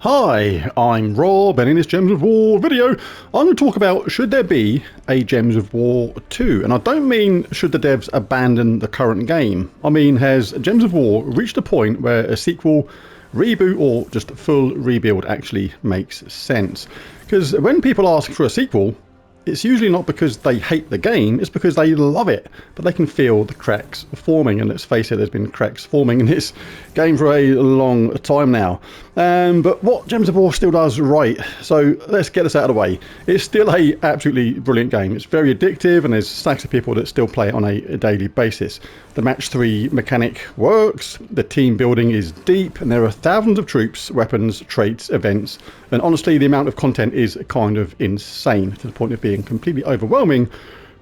Hi, I'm Rob, and in this Gems of War video, I'm going to talk about should there be a Gems of War 2. And I don't mean should the devs abandon the current game. I mean, has Gems of War reached a point where a sequel, reboot, or just full rebuild actually makes sense? Because when people ask for a sequel, it's usually not because they hate the game, it's because they love it, but they can feel the cracks forming, and let's face it, there's been cracks forming in this game for a long time now. But what Gems of War still does right, so let's get this out of the way. It's still a absolutely brilliant game. It's very addictive, and there's stacks of people that still play it on a daily basis. The match 3 mechanic works, the team building is deep, and there are thousands of troops, weapons, traits, events, and honestly the amount of content is kind of insane, to the point of being completely overwhelming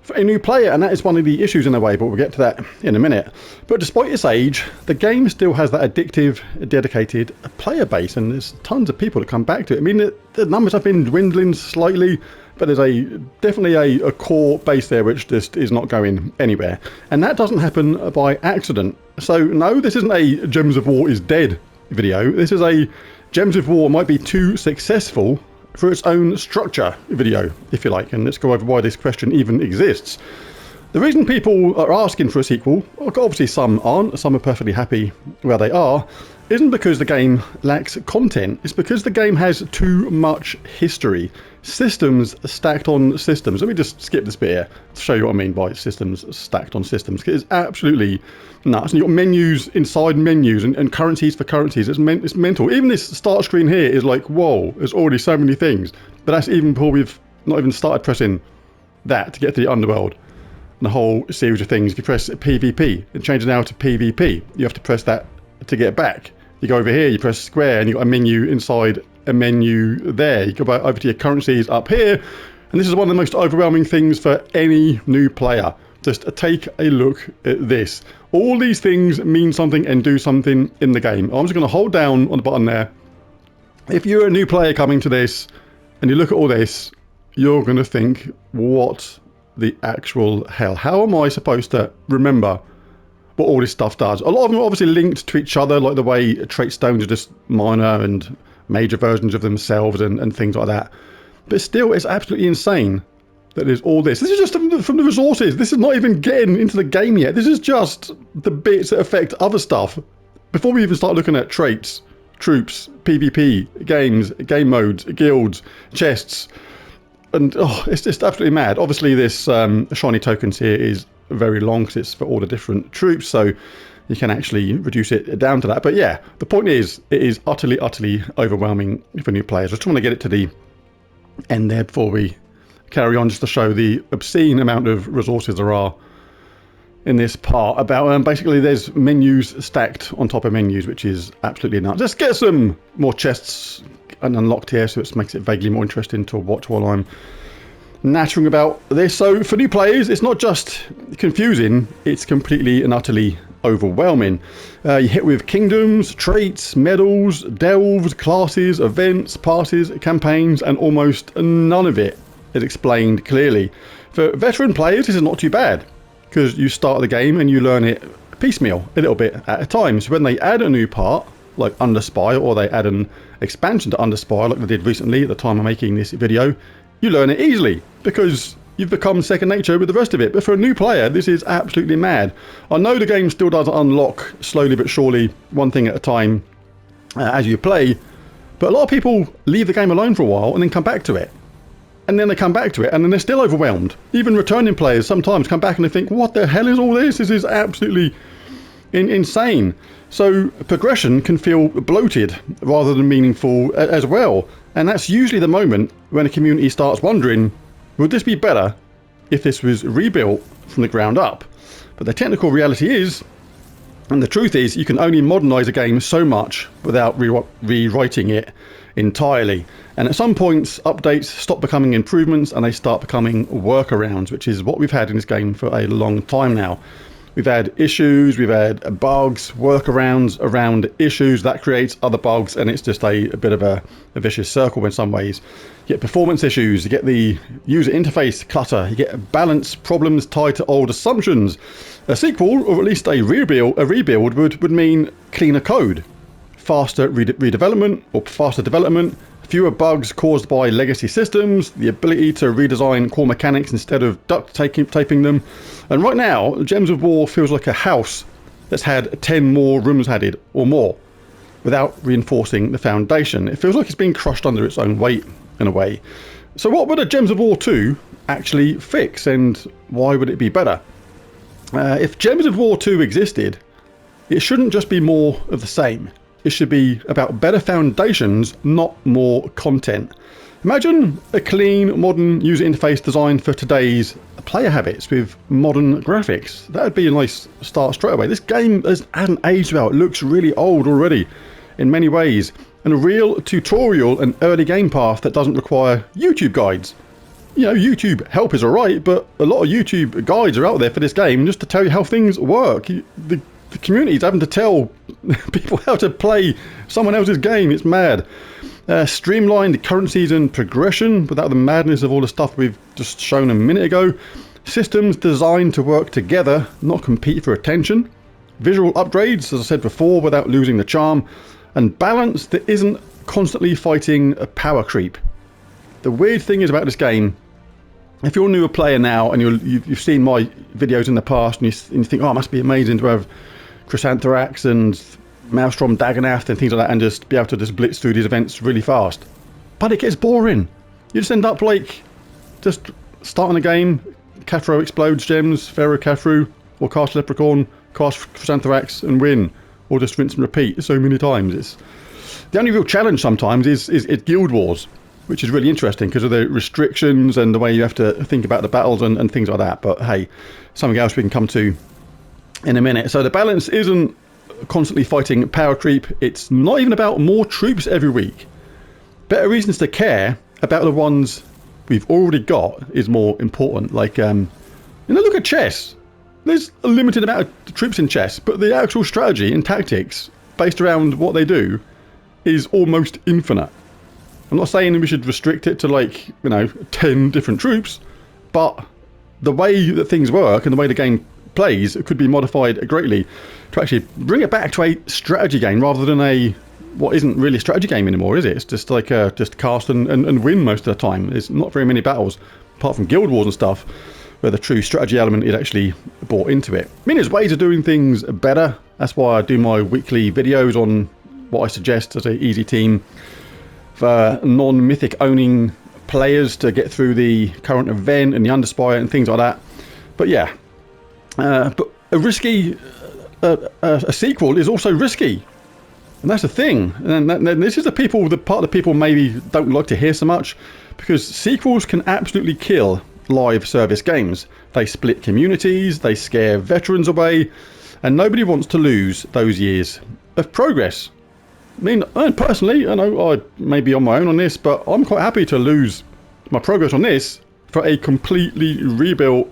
for a new player, and that is one of the issues in a way, but we'll get to that in a minute. But despite its age, the game still has that addictive, dedicated player base, and there's tons of people that come back to it. I mean, the numbers have been dwindling slightly, but there's definitely a core base there which just is not going anywhere. And that doesn't happen by accident. So no, this isn't a Gems of War is dead video. This is a Gems of War might be too successful for its own structure video, if you like, and let's go over why this question even exists. The reason people are asking for a sequel, obviously some aren't, some are perfectly happy where they are, isn't because the game lacks content, it's because the game has too much history. Systems stacked on systems. Let me just skip this bit here to show you what I mean by systems stacked on systems. It's absolutely nuts. And you've got menus inside menus and currencies for currencies. It's mental. Even this start screen here is like, whoa, there's already so many things. But that's even before we've not even started pressing that to get to the underworld. And a whole series of things. If you press PvP, it changes now to PvP. You have to press that to get back. You go over here, you press square, and you've got a menu inside a menu there. You go over to your currencies up here, and this is one of the most overwhelming things for any new player. Just take a look at this. All these things mean something and do something in the game. I'm just going to hold down on the button there. If you're a new player coming to this, and you look at all this, you're going to think, what the actual hell? How am I supposed to remember what all this stuff does? A lot of them are obviously linked to each other, like the way trait stones are just minor and major versions of themselves and things like that. But still, it's absolutely insane that there's all this. This is just from the resources. This is not even getting into the game yet. This is just the bits that affect other stuff. Before we even start looking at traits, troops, PvP, games, game modes, guilds, chests. And it's just absolutely mad. Obviously, this shiny tokens here is very long because it's for all the different troops, so you can actually reduce it down to that. But yeah, the point is, it is utterly overwhelming for new players. I just want to get it to the end there before we carry on, just to show the obscene amount of resources there are in this part. About basically, there's menus stacked on top of menus, which is absolutely nuts. Let's get some more chests unlocked here, so it makes it vaguely more interesting to watch while I'm nattering about this. So for new players, it's not just confusing, it's completely and utterly overwhelming. You hit with kingdoms, traits, medals, delves, classes, events, passes, campaigns, and almost none of it is explained clearly. For veteran players, this is not too bad, because you start the game and you learn it piecemeal, a little bit at a time. So when they add a new part, like Underspire, or they add an expansion to Underspire, like they did recently at the time of making this video, you learn it easily because you've become second nature with the rest of it. But for a new player, this is absolutely mad. I know the game still does unlock slowly but surely, one thing at a time as you play, but a lot of people leave the game alone for a while and then come back to it. And then they come back to it and then they're still overwhelmed. Even returning players sometimes come back and they think, what the hell is all this? This is absolutely insane. So progression can feel bloated rather than meaningful as well. And that's usually the moment when a community starts wondering, would this be better if this was rebuilt from the ground up? But the technical reality is, and the truth is, you can only modernize a game so much without rewriting it entirely. And at some points, updates stop becoming improvements and they start becoming workarounds, which is what we've had in this game for a long time now. We've had issues, we've had bugs, workarounds around issues, that creates other bugs, and it's just a bit of a vicious circle in some ways. You get performance issues, you get the user interface clutter, you get balance problems tied to old assumptions. A sequel, or at least a rebuild would mean cleaner code, faster redevelopment or faster development, fewer bugs caused by legacy systems, the ability to redesign core mechanics instead of duct taping them. And right now, Gems of War feels like a house that's had 10 more rooms added or more without reinforcing the foundation. It feels like it's being crushed under its own weight in a way. So what would a Gems of War 2 actually fix, and why would it be better? If Gems of War 2 existed, it shouldn't just be more of the same. It should be about better foundations, not more content. Imagine a clean, modern user interface designed for today's player habits with modern graphics. That would be a nice start straight away. This game hasn't aged well. It looks really old already in many ways. And a real tutorial and early game path that doesn't require YouTube guides. You know, YouTube help is alright, but a lot of YouTube guides are out there for this game just to tell you how things work. The community's having to tell people how to play someone else's game. It's mad. Streamlined current season progression without the madness of all the stuff we've just shown a minute ago. Systems designed to work together, not compete for attention. Visual upgrades, as I said before, without losing the charm. And balance that isn't constantly fighting a power creep. The weird thing is about this game, if you're a newer player now and you've seen my videos in the past and you think, oh, it must be amazing to have Chrysanthrax and Maelstrom Dagonath and things like that and just be able to just blitz through these events really fast. But it gets boring. You just end up like just starting a game, Cathro explodes gems, Pharaoh Cathro, or cast Leprechaun, cast Chrysanthrax and win. Or just rinse and repeat so many times. It's the only real challenge sometimes is Guild Wars, which is really interesting because of the restrictions and the way you have to think about the battles and things like that. But hey, something else we can come to in a minute. So the balance isn't constantly fighting power creep. It's not even about more troops every week. Better reasons to care about the ones we've already got is more important. Like, look at chess. There's a limited amount of troops in chess, but the actual strategy and tactics based around what they do is almost infinite. I'm not saying we should restrict it to 10 different troops, but the way that things work and the way the game plays, it could be modified greatly to actually bring it back to a strategy game rather than what isn't really a strategy game anymore, is it? It's just like just cast and win most of the time. There's not very many battles, apart from Guild Wars and stuff, where the true strategy element is actually brought into it. I mean, there's ways of doing things better. That's why I do my weekly videos on what I suggest as an easy team for non-mythic owning players to get through the current event and the Underspire and things like that. But yeah, but a sequel is also risky. And that's the thing. And this is the part of the people maybe don't like to hear so much, because sequels can absolutely kill live service games. They split communities, they scare veterans away, and nobody wants to lose those years of progress. I mean, personally, I know I may be on my own on this, but I'm quite happy to lose my progress on this for a completely rebuilt,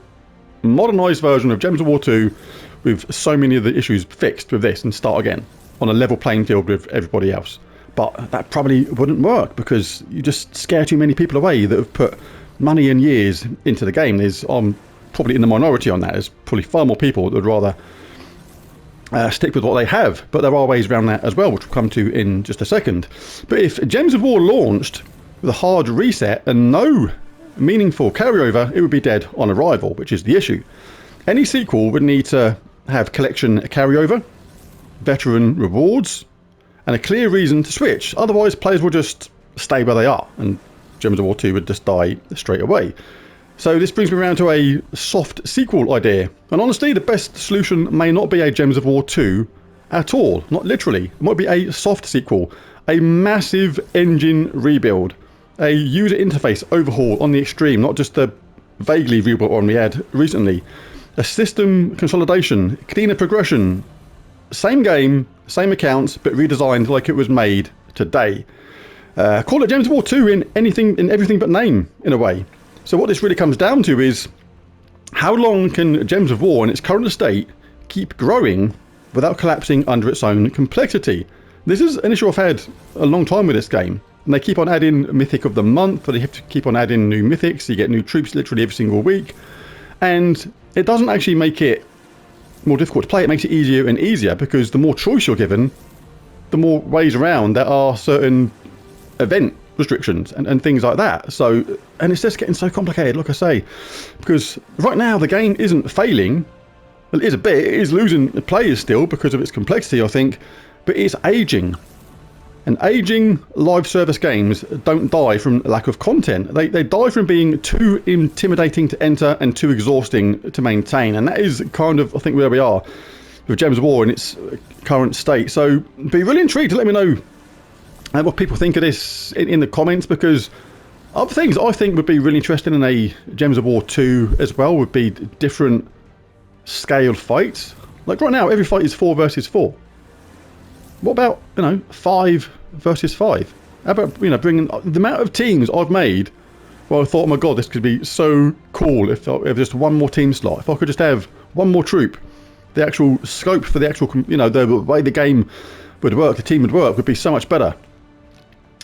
modernized version of Gems of War 2 with so many of the issues fixed with this and start again on a level playing field with everybody else. But that probably wouldn't work because you just scare too many people away that have put money and years into the game. I'm probably in the minority on that. There's probably far more people that would rather stick with what they have, but there are ways around that as well, which we'll come to in just a second. But if Gems of War launched with a hard reset and no meaningful carryover, it would be dead on arrival, which is the issue. Any sequel would need to have collection carryover, veteran rewards, and a clear reason to switch. Otherwise, players will just stay where they are, and Gems of War 2 would just die straight away. So this brings me around to a soft sequel idea. And honestly, the best solution may not be a Gems of War 2 at all. Not literally. It might be a soft sequel. A massive engine rebuild. A user interface overhaul on the extreme, not just the vaguely rebuilt one we had recently. A system consolidation, cleaner progression. Same game, same accounts, but redesigned like it was made today. Call it Gems of War 2 in everything but name, in a way. So what this really comes down to is, how long can Gems of War in its current state keep growing without collapsing under its own complexity? This is an issue I've had a long time with this game. And they keep on adding Mythic of the Month, but they have to keep on adding new Mythics. You get new troops literally every single week. And it doesn't actually make it more difficult to play. It makes it easier and easier, because the more choice you're given, the more ways around there are certain event restrictions and things like that. So, and it's just getting so complicated, like I say, because right now the game isn't failing. Well, it is a bit. It is losing players still because of its complexity, I think, but it's aging. And aging live service games don't die from lack of content. They die from being too intimidating to enter and too exhausting to maintain. And that is kind of, I think, where we are with Gems of War in its current state. So be really intrigued to let me know what people think of this in the comments, because other things I think would be really interesting in a Gems of War 2 as well would be different scaled fights. Like right now, every fight is 4 versus 4. What about, 5 versus 5? How about, bringing the amount of teams I've made where I thought, oh my god, this could be so cool if just one more team slot. If I could just have one more troop, the actual scope for the actual, the way the game would work, the team would work, would be so much better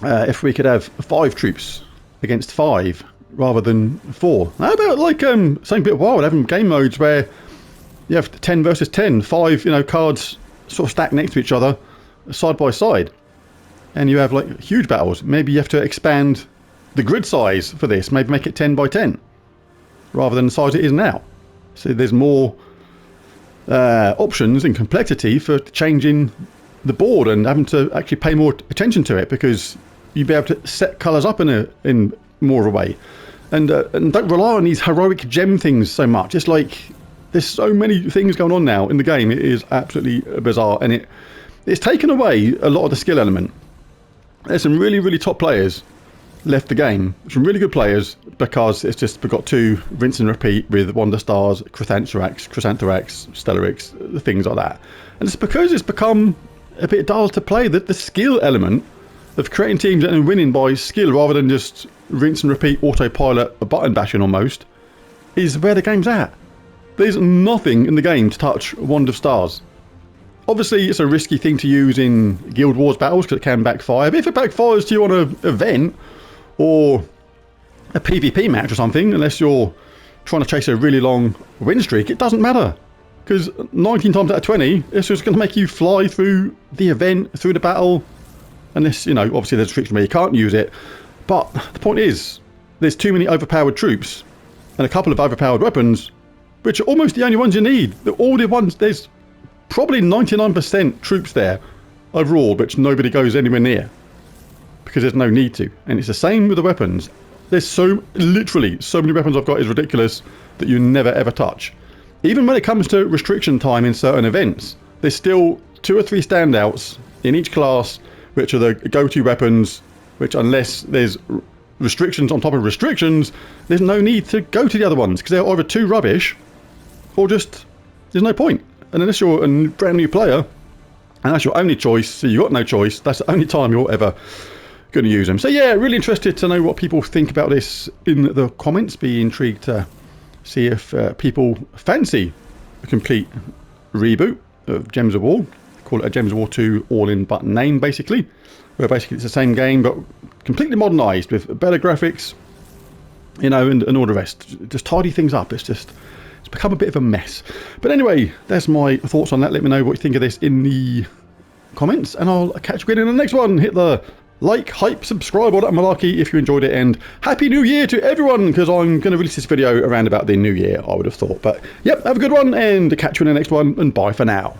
if we could have 5 troops against 5 rather than 4. How about like something a bit wild, having game modes where you have 10 versus 10, 5 cards sort of stacked next to each other, side by side, and you have like huge battles. Maybe you have to expand the grid size for this, maybe make it 10 by 10 rather than the size it is now. So there's more options and complexity for changing the board and having to actually pay more attention to it, because you'd be able to set colours up in more of a way, and don't rely on these heroic gem things so much. It's like there's so many things going on now in the game. It is absolutely bizarre, and it's taken away a lot of the skill element. There's some really, really top players left the game, some really good players, because it's just we've got to rinse and repeat with Wonder Stars, Chrysanthrax, Stellarix, things like that. And it's because it's become a bit dull to play. The skill element of creating teams and winning by skill rather than just rinse and repeat autopilot, a button bashing almost, is where the game's at. There's nothing in the game to touch Wand of Stars. Obviously, it's a risky thing to use in Guild Wars battles because it can backfire. But if it backfires to you on an event or a PvP match or something, unless you're trying to chase a really long win streak, it doesn't matter. Because 19 times out of 20, it's just going to make you fly through the event, through the battle. Unless, obviously there's restrictions where you can't use it. But the point is, there's too many overpowered troops and a couple of overpowered weapons, which are almost the only ones you need. They're all the ones, there's probably 99% troops there overall, which nobody goes anywhere near because there's no need to. And it's the same with the weapons. There's literally so many weapons I've got is ridiculous that you never ever touch. Even when it comes to restriction time in certain events, there's still 2 or 3 standouts in each class, which are the go-to weapons, which unless there's restrictions on top of restrictions, there's no need to go to the other ones because they're either too rubbish or just there's no point. And unless you're a brand new player and that's your only choice, so you've got no choice, that's the only time you're ever going to use them. So yeah, really interested to know what people think about this in the comments. Be intrigued to see if people fancy a complete reboot of Gems of War. Call it a Gems of War 2 all-in button name, basically, where basically it's the same game but completely modernised with better graphics, and all the rest. Just tidy things up. It's become a bit of a mess. But anyway, that's my thoughts on that. Let me know what you think of this in the comments, and I'll catch you again in the next one. Hit the like, hype, subscribe, all that malarkey if you enjoyed it, and Happy New Year to everyone, because I'm going to release this video around about the New Year, I would have thought. But yep, have a good one, and catch you in the next one, and bye for now.